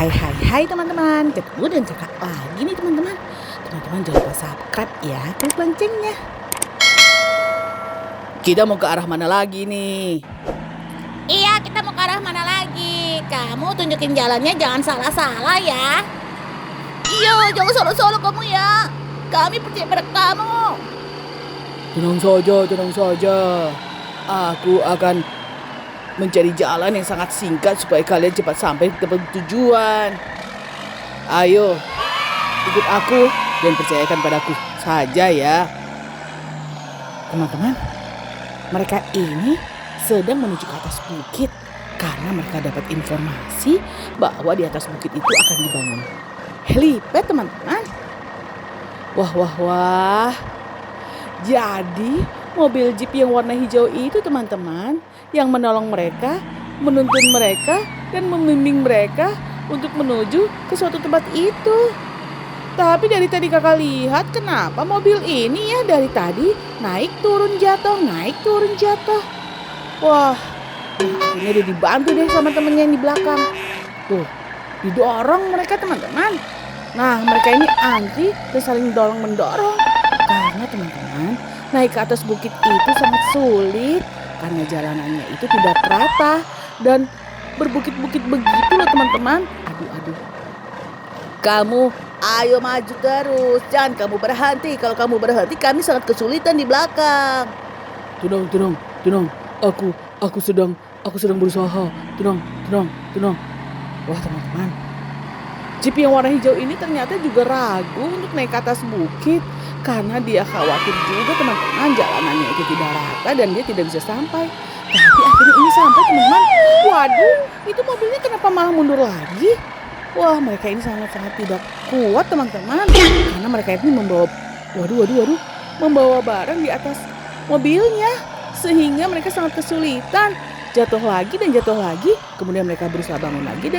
Hai teman-teman, ketemu dengan kakak lagi nih teman-teman. Teman-teman jangan lupa subscribe ya, klik loncengnya. Kita mau ke arah mana lagi nih? Iya, kita mau ke arah mana lagi? Kamu tunjukin jalannya, jangan salah-salah ya. Iya, jangan salah-salah kamu ya. Kami percaya pada kamu. Tenang saja. Aku akan mencari jalan yang sangat singkat supaya kalian cepat sampai ke tempat tujuan. Ayo, ikut aku dan percayakan padaku saja ya. Teman-teman, mereka ini sedang menuju ke atas bukit karena mereka dapat informasi bahwa di atas bukit itu akan dibangun helipad, teman-teman. Wah. Jadi mobil jeep yang warna hijau itu teman-teman yang menolong mereka, menuntun mereka dan membimbing mereka untuk menuju ke suatu tempat itu. Tapi dari tadi kakak lihat kenapa mobil ini ya dari tadi naik turun jatuh. Wah, akhirnya dia dibantu deh sama temennya yang di belakang. Tuh, didorong mereka teman-teman. Nah, mereka ini anti dan saling dorong-mendorong. Karena teman-teman, naik ke atas bukit itu sangat sulit. Karena jalanannya itu tidak rata dan berbukit-bukit begitu loh teman-teman. Aduh. Kamu ayo maju terus, jangan kamu berhenti. Kalau kamu berhenti kami sangat kesulitan di belakang. Tenang. Aku sedang berusaha. Tenang. Wah teman-teman, jeep yang warna hijau ini ternyata juga ragu untuk naik ke atas bukit. Karena dia khawatir juga teman-teman jalanannya itu tidak rata dan dia tidak bisa sampai. Tapi akhirnya ini sampai teman-teman. Waduh, itu mobilnya kenapa malah mundur lagi? Wah, mereka ini sangat-sangat tidak kuat teman-teman. Karena mereka ini membawa membawa barang di atas mobilnya. Sehingga mereka sangat kesulitan. Jatuh lagi. Kemudian mereka berusaha bangun lagi.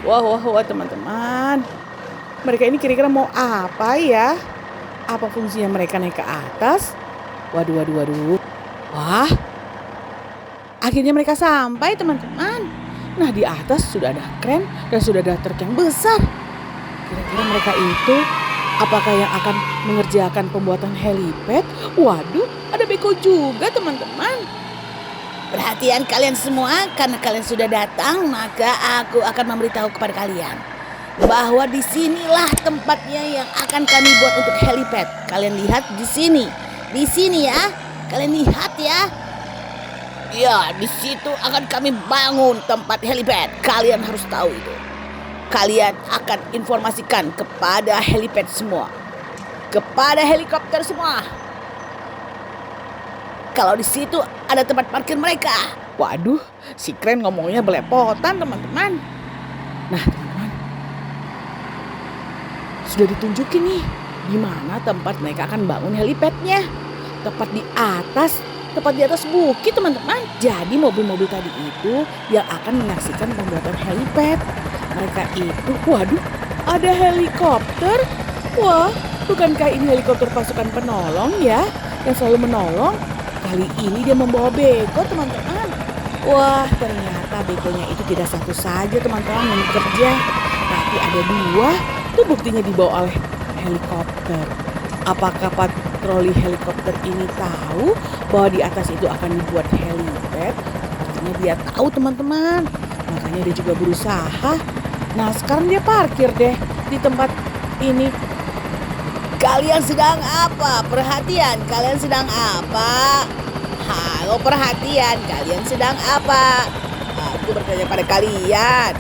Wah teman-teman. Mereka ini kira-kira mau apa ya? Apa fungsinya mereka naik ke atas? Waduh. Wah, akhirnya mereka sampai teman-teman. Nah, di atas sudah ada kren dan sudah ada truk yang besar. Kira-kira mereka itu apakah yang akan mengerjakan pembuatan helipad? Waduh, ada beko juga teman-teman. Perhatian kalian semua, karena kalian sudah datang, maka aku akan memberitahu kepada kalian bahwa disinilah tempatnya yang akan kami buat untuk helipad. Kalian lihat di sini ya. Kalian lihat ya. Ya, di situ akan kami bangun tempat helipad. Kalian harus tahu itu. Kalian akan informasikan kepada helipad semua, kepada helikopter semua, kalau di situ ada tempat parkir mereka. Waduh, si kren ngomongnya belepotan teman-teman. Nah teman-teman, sudah ditunjukin nih di mana tempat mereka akan bangun helipadnya. Tepat di atas bukit teman-teman. Jadi mobil-mobil tadi itu yang akan menyaksikan pembuatan helipad. Mereka itu, waduh, ada helikopter. Wah, bukankah ini helikopter pasukan penolong ya, yang selalu menolong? Kali ini dia membawa beko teman-teman. Wah, ternyata bekonya itu tidak satu saja teman-teman yang bekerja, tapi ada dua. Itu buktinya dibawa oleh helikopter. Apakah patroli helikopter ini tahu bahwa di atas itu akan dibuat helipad? Sepertinya dia tahu teman-teman. Makanya dia juga berusaha. Nah, sekarang dia parkir deh di tempat ini. Kalian sedang apa? Perhatian, kalian sedang apa? Halo, perhatian, kalian sedang apa? Aku bertanya pada kalian.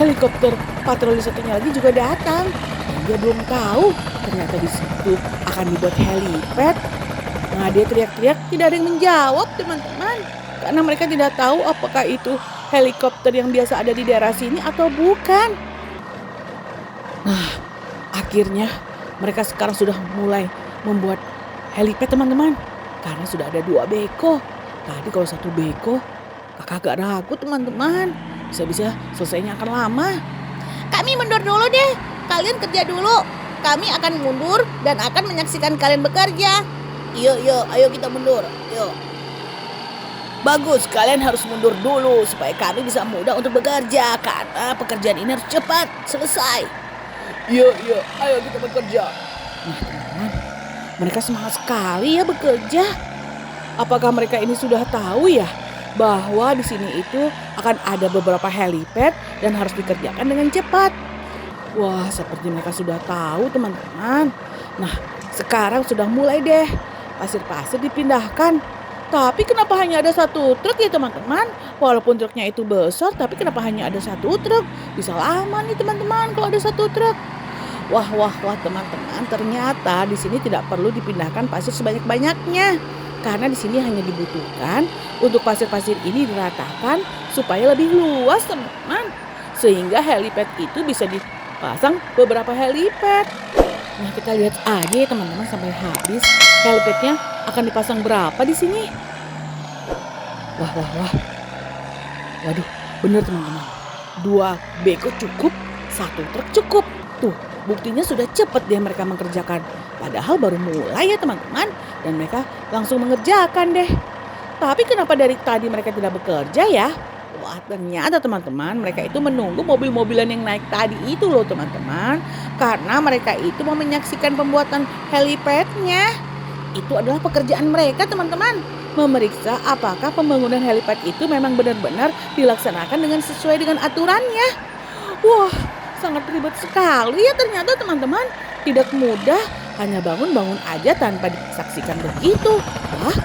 Helikopter patroli satunya lagi juga datang. Dan dia belum tahu ternyata di situ akan dibuat helipad. Nah, dia teriak-teriak, tidak ada yang menjawab teman-teman. Karena mereka tidak tahu apakah itu helikopter yang biasa ada di daerah sini atau bukan. Nah, akhirnya mereka sekarang sudah mulai membuat helipad teman-teman. Karena sudah ada dua beko. Tadi kalau satu beko, kakak agak ragu teman-teman. Bisa-bisa selesainya akan lama. Kami mundur dulu deh. Kalian kerja dulu. Kami akan mundur dan akan menyaksikan kalian bekerja. Yuk, ayo kita mundur. Yuk. Bagus, kalian harus mundur dulu supaya kami bisa mudah untuk bekerja karena pekerjaan ini harus cepat selesai. Iya, ayo kita bekerja. Nah, teman-teman, mereka semangat sekali ya bekerja. Apakah mereka ini sudah tahu ya bahwa di sini itu akan ada beberapa helipad dan harus dikerjakan dengan cepat? Wah, seperti mereka sudah tahu, teman-teman. Nah, sekarang sudah mulai deh pasir-pasir dipindahkan. Tapi kenapa hanya ada satu truk ya teman-teman? Walaupun truknya itu besar, tapi kenapa hanya ada satu truk? Bisa lama nih teman-teman kalau ada satu truk. Wah teman-teman, ternyata di sini tidak perlu dipindahkan pasir sebanyak-banyaknya. Karena di sini hanya dibutuhkan untuk pasir-pasir ini diratakan supaya lebih luas teman-teman. Sehingga helipad itu bisa dipasang beberapa helipad. Nah, kita lihat aja ya teman-teman sampai habis. Helipadnya akan dipasang berapa di sini? Wah. Waduh, bener teman-teman. 2 beko cukup, 1 truk cukup. Tuh, buktinya sudah cepat dia mereka mengerjakan. Padahal baru mulai ya teman-teman. Dan mereka langsung mengerjakan deh. Tapi kenapa dari tadi mereka tidak bekerja ya? Wah, ternyata teman-teman mereka itu menunggu mobil-mobilan yang naik tadi itu loh teman-teman. Karena mereka itu mau menyaksikan pembuatan helipadnya. Itu adalah pekerjaan mereka teman-teman. Memeriksa apakah pembangunan helipad itu memang benar-benar dilaksanakan dengan sesuai dengan aturannya. Wah, sangat ribet sekali ya ternyata teman-teman. Tidak mudah, hanya bangun-bangun aja tanpa disaksikan begitu. Wah,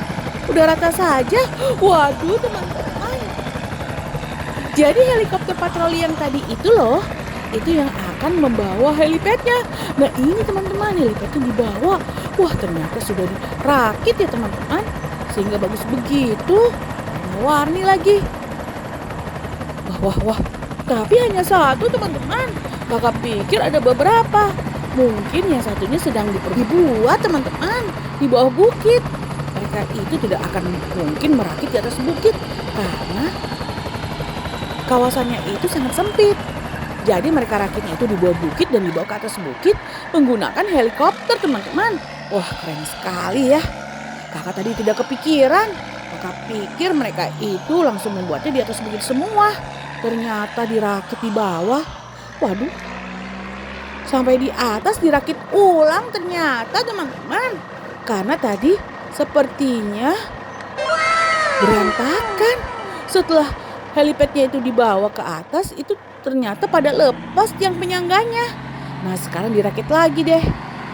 udah rata saja. Waduh teman-teman. Jadi helikopter patroli yang tadi itu loh, itu yang akan membawa helipadnya. Nah ini teman-teman, helipadnya dibawa. Wah, ternyata sudah dirakit ya teman-teman. Sehingga bagus begitu. Warna-warni lagi. Wah. Tapi hanya satu teman-teman. Kakak pikir ada beberapa. Mungkin yang satunya sedang dibuat teman-teman. Di bawah bukit. Mereka itu tidak akan mungkin merakit di atas bukit. Karena kawasannya itu sangat sempit. Jadi mereka rakitnya itu di bawah bukit dan dibawa ke atas bukit menggunakan helikopter teman-teman. Wah, keren sekali ya. Kakak tadi tidak kepikiran. Kakak pikir mereka itu langsung membuatnya di atas bukit semua. Ternyata dirakit di bawah. Waduh. Sampai di atas dirakit ulang ternyata teman-teman. Karena tadi sepertinya berantakan. Setelah helipadnya itu dibawa ke atas, itu ternyata pada lepas tiang penyangganya. Nah, sekarang dirakit lagi deh.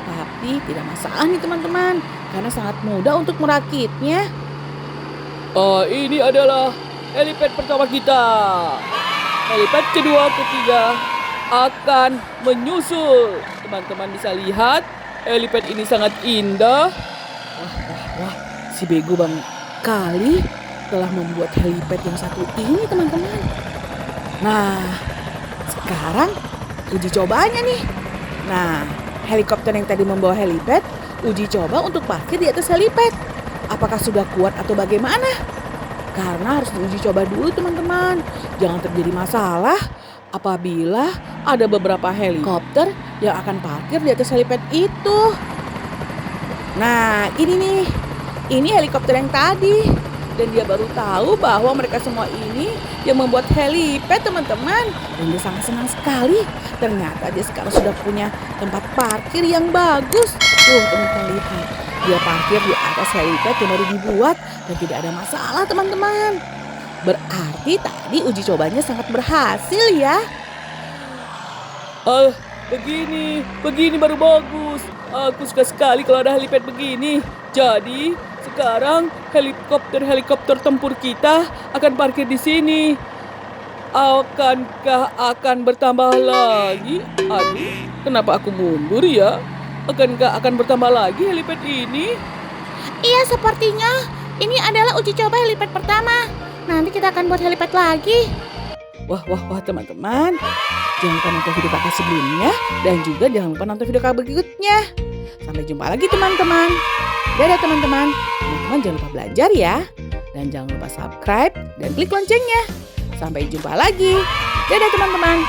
Tapi tidak masalah nih teman-teman, karena sangat mudah untuk merakitnya. Ini adalah helipad pertama kita. Helipad kedua, ketiga akan menyusul. Teman-teman bisa lihat, helipad ini sangat indah. Wah, si bego Bang Kali telah membuat helipad yang satu ini teman-teman. Nah, sekarang uji cobanya nih. Nah, helikopter yang tadi membawa helipad, uji coba untuk parkir di atas helipad. Apakah sudah kuat atau bagaimana? Karena harus diuji coba dulu teman-teman. Jangan terjadi masalah apabila ada beberapa helikopter yang akan parkir di atas helipad itu. Nah, ini nih. Ini helikopter yang tadi. Dan dia baru tahu bahwa mereka semua ini yang membuat helipad teman-teman. Dan dia sangat senang sekali. Ternyata dia sekarang sudah punya tempat parkir yang bagus. Tuh teman-teman lihat. Dia parkir di atas helipad yang baru dibuat. Dan tidak ada masalah teman-teman. Berarti tadi uji cobanya sangat berhasil ya. Begini baru bagus. Aku suka sekali kalau ada helipad begini. Jadi sekarang helikopter tempur kita akan parkir di sini. Akankah akan bertambah lagi? Aduh, kenapa aku mundur ya? Akankah akan bertambah lagi helipad ini? Iya, sepertinya ini adalah uji coba helipad pertama. Nanti kita akan buat helipad lagi. Wah teman-teman. Jangan lupa nonton video kakak sebelumnya. Dan juga jangan lupa nonton video kakak berikutnya. Sampai jumpa lagi teman-teman. Dadah teman-teman. Teman-teman jangan lupa belajar ya. Dan jangan lupa subscribe dan klik loncengnya. Sampai jumpa lagi. Dadah teman-teman.